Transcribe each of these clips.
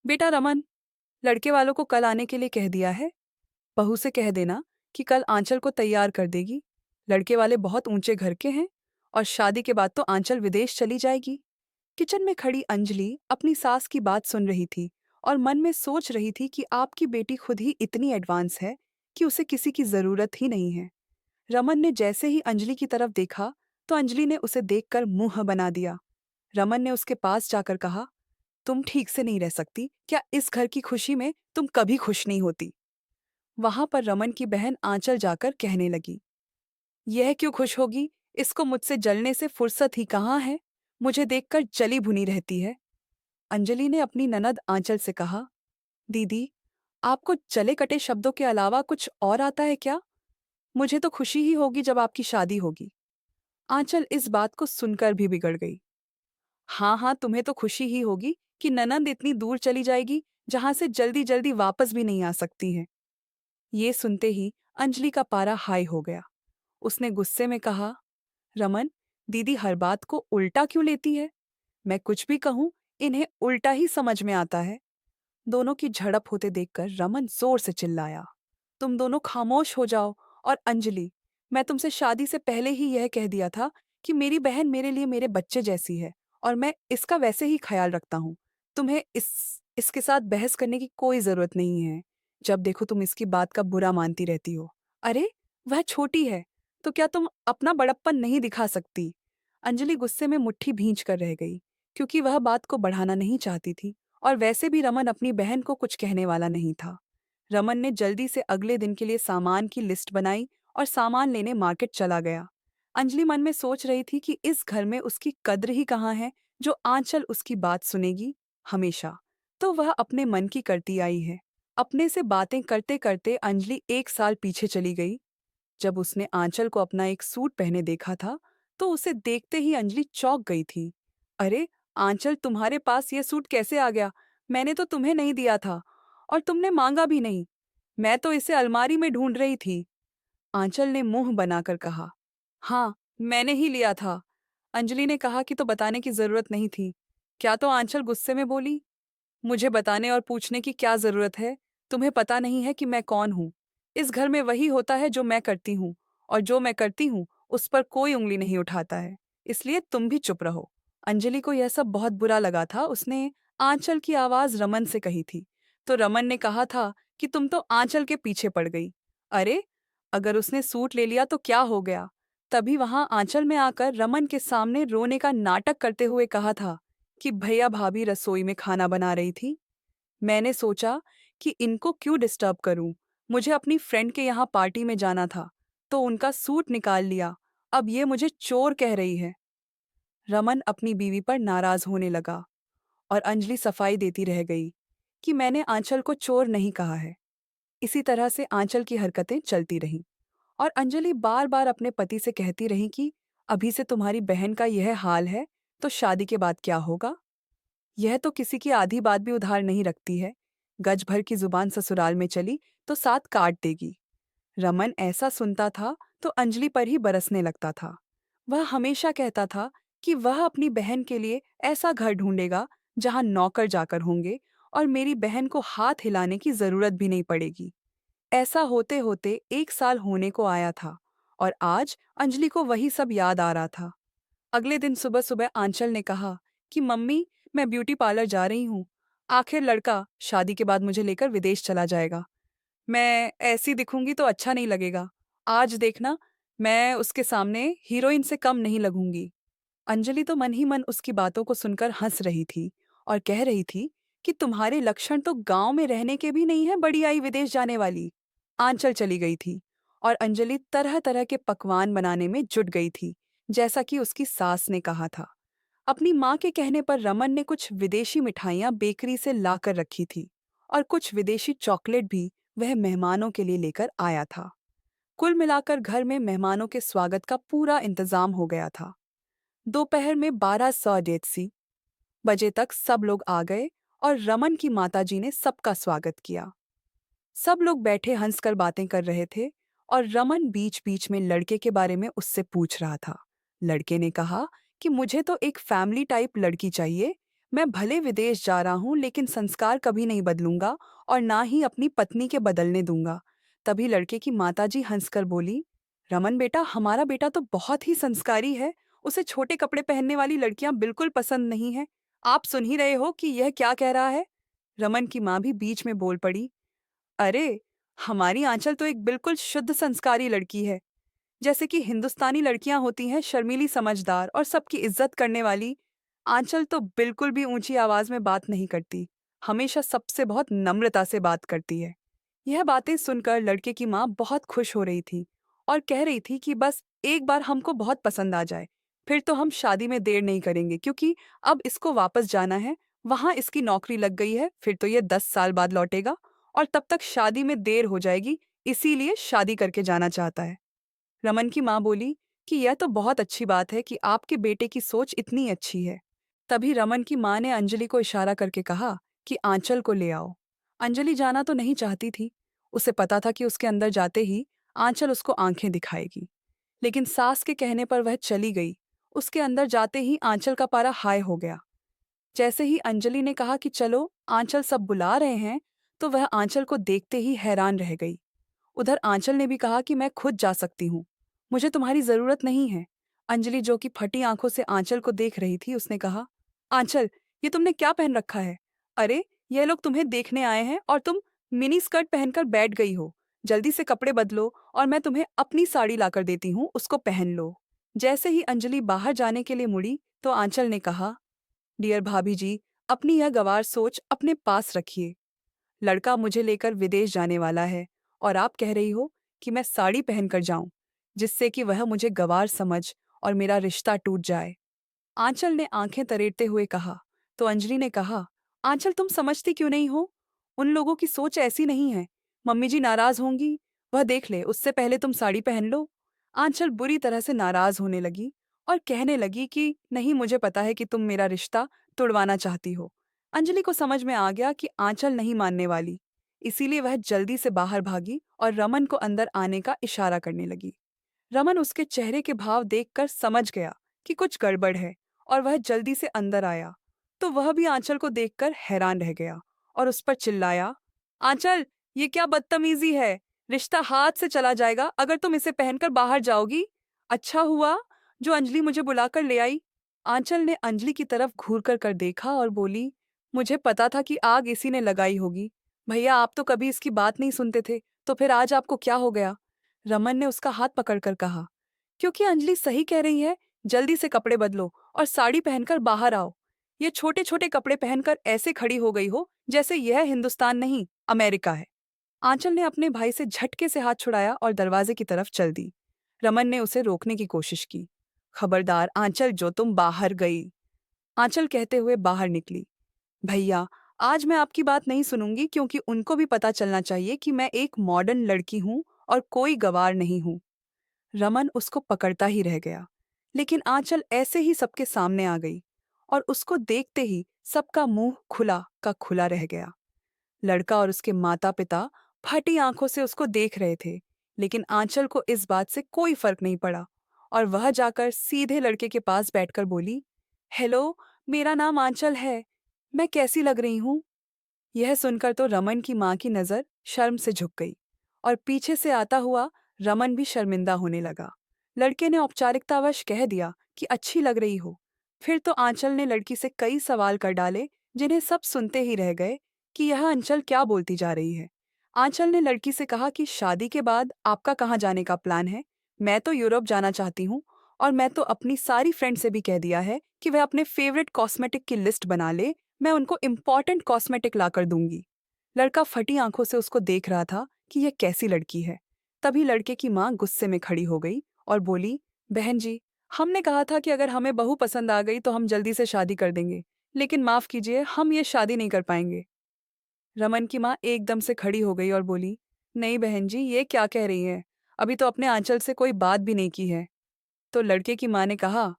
बेटा रमन, लड़के वालों को कल आने के लिए कह दिया है। बहू से कह देना कि कल आंचल को तैयार कर देगी। लड़के वाले बहुत ऊंचे घर के हैं और शादी के बाद तो आंचल विदेश चली जाएगी। किचन में खड़ी अंजलि अपनी सास की बात सुन रही थी और मन में सोच रही थी कि आपकी बेटी खुद ही इतनी एडवांस है कि उसे किसी की जरूरत ही नहीं है। रमन ने जैसे ही अंजलि की तरफ देखा तो अंजलि ने उसे देखकर मुंह बना दिया। रमन ने उसके पास जाकर कहा, तुम ठीक से नहीं रह सकती क्या? इस घर की खुशी में तुम कभी खुश नहीं होती। वहां पर रमन की बहन आंचल जाकर कहने लगी, यह क्यों खुश होगी? इसको मुझसे जलने से फुर्सत ही कहाँ है। मुझे देखकर जली भुनी रहती है। अंजलि ने अपनी ननद आंचल से कहा, दीदी, आपको जले कटे शब्दों के अलावा कुछ और आता है क्या? मुझे तो खुशी ही होगी जब आपकी शादी होगी। आंचल इस बात को सुनकर भी बिगड़ गई। हाँ हाँ, तुम्हें तो खुशी ही होगी कि ननंद इतनी दूर चली जाएगी जहां से जल्दी जल्दी वापस भी नहीं आ सकती है। ये सुनते ही अंजलि का पारा हाई हो गया। उसने गुस्से में कहा, रमन, दीदी हर बात को उल्टा क्यों लेती है? मैं कुछ भी कहूं, इन्हें उल्टा ही समझ में आता है। दोनों की झड़प होते देखकर रमन जोर से चिल्लाया, तुम दोनों खामोश हो जाओ। और अंजलि, मैं तुमसे शादी से पहले ही यह कह दिया था कि मेरी बहन मेरे लिए मेरे बच्चे जैसी है और मैं इसका वैसे ही ख्याल रखता हूँ। तुम्हें इसके साथ बहस करने की कोई जरूरत नहीं है। जब देखो तुम इसकी बात का बुरा मानती रहती हो। अरे, वह छोटी है तो क्या तुम अपना बड़प्पन नहीं दिखा सकती? अंजलि गुस्से में मुट्ठी भींच कर रह गई, क्योंकि वह बात को बढ़ाना नहीं चाहती थी और वैसे भी रमन अपनी बहन को कुछ कहने वाला नहीं था। रमन ने जल्दी से अगले दिन के लिए सामान की लिस्ट बनाई और सामान लेने मार्केट चला गया। अंजलि मन में सोच रही थी कि इस घर में उसकी कद्र ही कहाँ है जो आंचल उसकी बात सुनेगी हमेशा। तो वह अपने मन की करती आई है। अपने से बातें करते करते अंजलि 1 साल पीछे चली गई। जब उसने आंचल को अपना एक सूट पहने देखा था तो उसे देखते ही अंजलि चौंक गई थी। अरे आंचल, तुम्हारे पास यह सूट कैसे आ गया? मैंने तो तुम्हें नहीं दिया था और तुमने मांगा भी नहीं। मैं तो इसे अलमारी में ढूंढ रही थी। आंचल ने मुंह बनाकर कहा, हाँ, मैंने ही लिया था। अंजलि ने कहा कि तो बताने की जरूरत नहीं थी। क्या? तो आंचल गुस्से में बोली, मुझे बताने और पूछने की क्या जरूरत है? तुम्हें पता नहीं है कि मैं कौन हूँ? इस घर में वही होता है जो मैं करती हूँ और जो मैं करती हूँ उस पर कोई उंगली नहीं उठाता है। इसलिए तुम भी चुप रहो। अंजलि को यह सब बहुत बुरा लगा था। उसने आंचल की आवाज रमन से कही थी तो रमन ने कहा था कि तुम तो आंचल के पीछे पड़ गई। अरे, अगर उसने सूट ले लिया तो क्या हो गया? तभी वहां आंचल में आकर रमन के सामने रोने का नाटक करते हुए कहा था कि भैया भाभी रसोई में खाना बना रही थी। मैंने सोचा कि इनको क्यों डिस्टर्ब करूं। मुझे अपनी फ्रेंड के यहाँ पार्टी में जाना था तो उनका सूट निकाल लिया। अब ये मुझे चोर कह रही है। रमन अपनी बीवी पर नाराज होने लगा और अंजलि सफाई देती रह गई कि मैंने आंचल को चोर नहीं कहा है। इसी तरह से आंचल की हरकतें चलती रहीं और अंजलि बार बार अपने पति से कहती रही कि अभी से तुम्हारी बहन का यह हाल है तो शादी के बाद क्या होगा? यह तो किसी की आधी बात भी उधार नहीं रखती है। गज भर की जुबान ससुराल में चली तो साथ काट देगी। रमन ऐसा सुनता था तो अंजलि पर ही बरसने लगता था। वह हमेशा कहता था कि वह अपनी बहन के लिए ऐसा घर ढूंढेगा जहां नौकर जाकर होंगे और मेरी बहन को हाथ हिलाने की जरूरत भी नहीं पड़ेगी। ऐसा होते होते 1 साल होने को आया था और आज अंजलि को वही सब याद आ रहा था। अगले दिन सुबह सुबह आंचल ने कहा कि मम्मी, मैं ब्यूटी पार्लर जा रही हूँ। आखिर लड़का शादी के बाद मुझे लेकर विदेश चला जाएगा। मैं ऐसी दिखूंगी तो अच्छा नहीं लगेगा। आज देखना, मैं उसके सामने हीरोइन से कम नहीं लगूंगी। अंजलि तो मन ही मन उसकी बातों को सुनकर हंस रही थी और कह रही थी कि तुम्हारे लक्षण तो गांव में रहने के भी नहीं है, बड़ी आई विदेश जाने वाली। आंचल चली गई थी और अंजलि तरह तरह के पकवान बनाने में जुट गई थी, जैसा कि उसकी सास ने कहा था। अपनी माँ के कहने पर रमन ने कुछ विदेशी मिठाइयाँ बेकरी से लाकर रखी थी और कुछ विदेशी चॉकलेट भी वह मेहमानों के लिए लेकर आया था। कुल मिलाकर घर में मेहमानों के स्वागत का पूरा इंतजाम हो गया था। दोपहर में 12:80 बजे तक सब लोग आ गए और रमन की माताजी ने सबका स्वागत किया। सब लोग बैठे हंसकर बातें कर रहे थे और रमन बीच बीच में लड़के के बारे में उससे पूछ रहा था। लड़के ने कहा कि मुझे तो एक फैमिली टाइप लड़की चाहिए। मैं भले विदेश जा रहा हूँ लेकिन संस्कार कभी नहीं बदलूंगा और ना ही अपनी पत्नी के बदलने दूंगा। तभी लड़के की माताजी हंसकर बोली, रमन बेटा, हमारा बेटा तो बहुत ही संस्कारी है। उसे छोटे कपड़े पहनने वाली लड़कियां बिल्कुल पसंद नहीं है। आप सुन ही रहे हो कि यह क्या कह रहा है। रमन की माँ भी बीच में बोल पड़ी, अरे, हमारी आंचल तो एक बिल्कुल शुद्ध संस्कारी लड़की है। जैसे कि हिंदुस्तानी लड़कियां होती हैं, शर्मीली, समझदार और सबकी इज्जत करने वाली। आंचल तो बिल्कुल भी ऊंची आवाज में बात नहीं करती, हमेशा सबसे बहुत नम्रता से बात करती है। यह बातें सुनकर लड़के की माँ बहुत खुश हो रही थी और कह रही थी कि बस एक बार हमको बहुत पसंद आ जाए, फिर तो हम शादी में देर नहीं करेंगे, क्योंकि अब इसको वापस जाना है। वहां इसकी नौकरी लग गई है, फिर तो ये 10 साल बाद लौटेगा और तब तक शादी में देर हो जाएगी, इसीलिए शादी करके जाना चाहता है। रमन की माँ बोली कि यह तो बहुत अच्छी बात है कि आपके बेटे की सोच इतनी अच्छी है। तभी रमन की माँ ने अंजलि को इशारा करके कहा कि आंचल को ले आओ। अंजलि जाना तो नहीं चाहती थी। उसे पता था कि उसके अंदर जाते ही आंचल उसको आंखें दिखाएगी, लेकिन सास के कहने पर वह चली गई। उसके अंदर जाते ही आंचल का पारा हाय हो गया। जैसे ही अंजलि ने कहा कि चलो, आंचल सब बुला रहे हैं, तो वह आंचल को देखते ही हैरान रह गई। उधर आंचल ने भी कहा कि मैं खुद जा सकती हूँ, मुझे तुम्हारी जरूरत नहीं है। अंजलि, जो कि फटी आंखों से आंचल को देख रही थी, उसने कहा, आंचल, ये तुमने क्या पहन रखा है? अरे, ये लोग तुम्हें देखने आए हैं और तुम मिनी स्कर्ट पहनकर बैठ गई हो। जल्दी से कपड़े बदलो और मैं तुम्हें अपनी साड़ी लाकर देती हूँ, उसको पहन लो। जैसे ही अंजलि बाहर जाने के लिए मुड़ी तो आंचल ने कहा, डियर भाभी जी, अपनी यह गंवार सोच अपने पास रखिए। लड़का मुझे लेकर विदेश जाने वाला है और आप कह रही हो कि मैं साड़ी पहनकर जाऊं, जिससे कि वह मुझे गवार समझ और मेरा रिश्ता टूट जाए। आंचल ने आंखें तरेड़ते हुए कहा। तो अंजलि ने कहा, आंचल, तुम समझती क्यों नहीं हो? उन लोगों की सोच ऐसी नहीं है। मम्मी जी नाराज होंगी, वह देख ले, उससे पहले तुम साड़ी पहन लो। आंचल बुरी तरह से नाराज होने लगी और कहने लगी कि नहीं, मुझे पता है कि तुम मेरा रिश्ता तुड़वाना चाहती हो। अंजलि को समझ में आ गया कि आंचल नहीं मानने वाली, इसीलिए वह जल्दी से बाहर भागी और रमन को अंदर आने का इशारा करने लगी। रमन उसके चेहरे के भाव देखकर समझ गया कि कुछ गड़बड़ है और वह जल्दी से अंदर आया। तो वह भी आंचल को देखकर हैरान रह गया और उस पर चिल्लाया, आंचल, ये क्या बदतमीजी है? रिश्ता हाथ से चला जाएगा अगर तुम इसे पहनकर बाहर जाओगी। अच्छा हुआ जो अंजलि मुझे बुलाकर ले आई। आंचल ने अंजलि की तरफ घूर कर देखा और बोली, मुझे पता था कि आग इसी ने लगाई होगी। भैया, आप तो कभी इसकी बात नहीं सुनते थे, तो फिर आज आपको क्या हो गया? रमन ने उसका हाथ पकड़कर कहा, क्योंकि अंजलि सही कह रही है, जल्दी से कपड़े बदलो और साड़ी पहनकर बाहर आओ। ये छोटे छोटे कपड़े पहनकर ऐसे खड़ी हो गई हो जैसे यह हिंदुस्तान नहीं, अमेरिका है। आंचल ने अपने भाई से झटके से हाथ छुड़ाया और दरवाजे की तरफ चल दी। रमन ने उसे रोकने की कोशिश की। खबरदार आंचल, जो तुम बाहर गई। आंचल कहते हुए बाहर निकली। भैया, आज मैं आपकी बात नहीं सुनूंगी, क्योंकि उनको भी पता चलना चाहिए कि मैं एक मॉडर्न लड़की हूँ और कोई गवार नहीं हूँ। रमन उसको पकड़ता ही रह गया, लेकिन आंचल ऐसे ही सबके सामने आ गई और उसको देखते ही सबका मुंह खुला का खुला रह गया। लड़का और उसके माता पिता फटी आंखों से उसको देख रहे थे, लेकिन आंचल को इस बात से कोई फर्क नहीं पड़ा और वह जाकर सीधे लड़के के पास बैठकर बोली, हेलो, मेरा नाम आंचल है, मैं कैसी लग रही हूँ? यह सुनकर तो रमन की माँ की नजर शर्म से झुक गई और पीछे से आता हुआ रमन भी शर्मिंदा होने लगा। लड़के ने औपचारिकतावश कह दिया कि अच्छी लग रही हो। फिर तो आंचल ने लड़की से कई सवाल कर डाले, जिन्हें सब सुनते ही रह गए कि यह आंचल क्या बोलती जा रही है। आंचल ने लड़की से कहा कि शादी के बाद आपका कहाँ जाने का प्लान है? मैं तो यूरोप जाना चाहती हूँ और मैं तो अपनी सारी फ्रेंड से भी कह दिया है कि वह अपने फेवरेट कॉस्मेटिक की लिस्ट बना ले, मैं उनको इम्पॉर्टेंट कॉस्मेटिक लाकर दूंगी। लड़का फटी आंखों से उसको देख रहा था कि यह कैसी लड़की है। तभी लड़के की माँ गुस्से में खड़ी हो गई और बोली, बहन जी, हमने कहा था कि अगर हमें बहू पसंद आ गई तो हम जल्दी से शादी कर देंगे, लेकिन माफ कीजिए, हम ये शादी नहीं कर पाएंगे। रमन की माँ एकदम से खड़ी हो गई और बोली, नहीं बहन जी, ये क्या कह रही हैं? अभी तो अपने आंचल से कोई बात भी नहीं की है। तो लड़के की माँ ने कहा,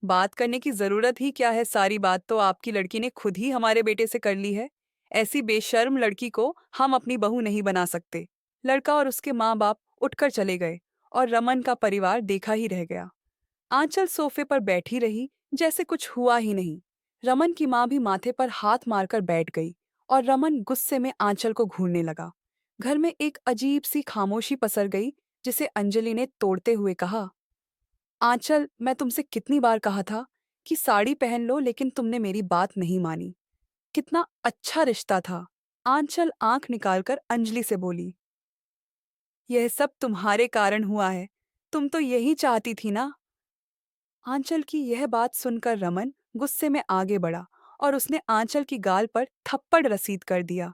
बात करने की जरूरत ही क्या है, सारी बात तो आपकी लड़की ने खुद ही हमारे बेटे से कर ली है। ऐसी बेशर्म लड़की को हम अपनी बहू नहीं बना सकते। लड़का और उसके माँ बाप उठकर चले गए और रमन का परिवार देखा ही रह गया। आंचल सोफे पर बैठी रही जैसे कुछ हुआ ही नहीं। रमन की माँ भी माथे पर हाथ मारकर बैठ गई और रमन गुस्से में आंचल को घूरने लगा। घर में एक अजीब सी खामोशी पसर गई, जिसे अंजलि ने तोड़ते हुए कहा, आंचल, मैं तुमसे कितनी बार कहा था कि साड़ी पहन लो, लेकिन तुमने मेरी बात नहीं मानी। कितना अच्छा रिश्ता था। आंचल आंख निकालकर अंजलि से बोली, यह सब तुम्हारे कारण हुआ है। तुम तो यही चाहती थी ना। आंचल की यह बात सुनकर रमन गुस्से में आगे बढ़ा और उसने आंचल की गाल पर थप्पड़ रसीद कर दिया।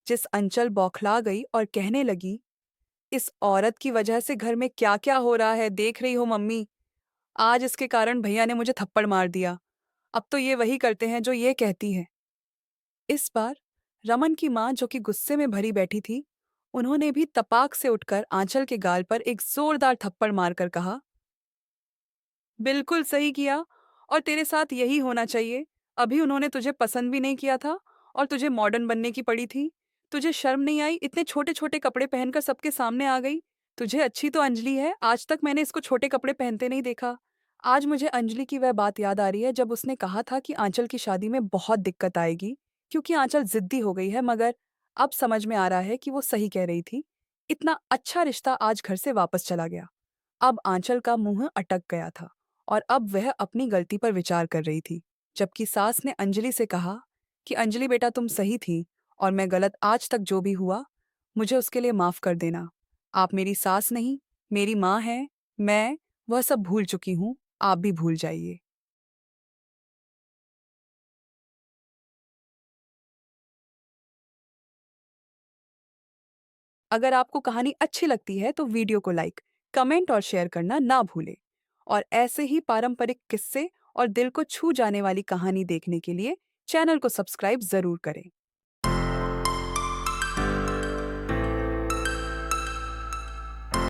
जिस अंचल बौखला गई और कहने लगी, इस औरत की वजह से घर में क्या क्या हो रहा है देख रही हो मम्मी। आज इसके कारण भैया ने मुझे थप्पड़ मार दिया। अब तो ये वही करते हैं जो ये कहती है। इस बार रमन की माँ, जो कि गुस्से में भरी बैठी थी, उन्होंने भी तपाक से उठकर आंचल के गाल पर एक जोरदार थप्पड़ मारकर कहा, बिल्कुल सही किया, और तेरे साथ यही होना चाहिए। अभी उन्होंने तुझे पसंद भी नहीं किया था और तुझे मॉडर्न बनने की पड़ी थी। तुझे शर्म नहीं आई, इतने छोटे छोटे कपड़े पहनकर सबके सामने आ गई। तुझे अच्छी तो अंजलि है, आज तक मैंने इसको छोटे कपड़े पहनते नहीं देखा। आज मुझे अंजलि की वह बात याद आ रही है जब उसने कहा था कि आंचल की शादी में बहुत दिक्कत आएगी, क्योंकि आंचल जिद्दी हो गई है, मगर अब समझ में आ रहा है कि वो सही कह रही थी। इतना अच्छा रिश्ता आज घर से वापस चला गया। अब आंचल का मुंह अटक गया था और अब वह अपनी गलती पर विचार कर रही थी, जबकि सास ने अंजलि से कहा कि अंजलि बेटा, तुम सही थी और मैं गलत। आज तक जो भी हुआ, मुझे उसके लिए माफ कर देना। आप मेरी सास नहीं, मेरी माँ हैं। मैं वह सब भूल चुकी हूँ, आप भी भूल जाइए। अगर आपको कहानी अच्छी लगती है तो वीडियो को लाइक, कमेंट और शेयर करना ना भूलें। और ऐसे ही पारंपरिक किस्से और दिल को छू जाने वाली कहानी देखने के लिए चैनल को सब्सक्राइब जरूर करें।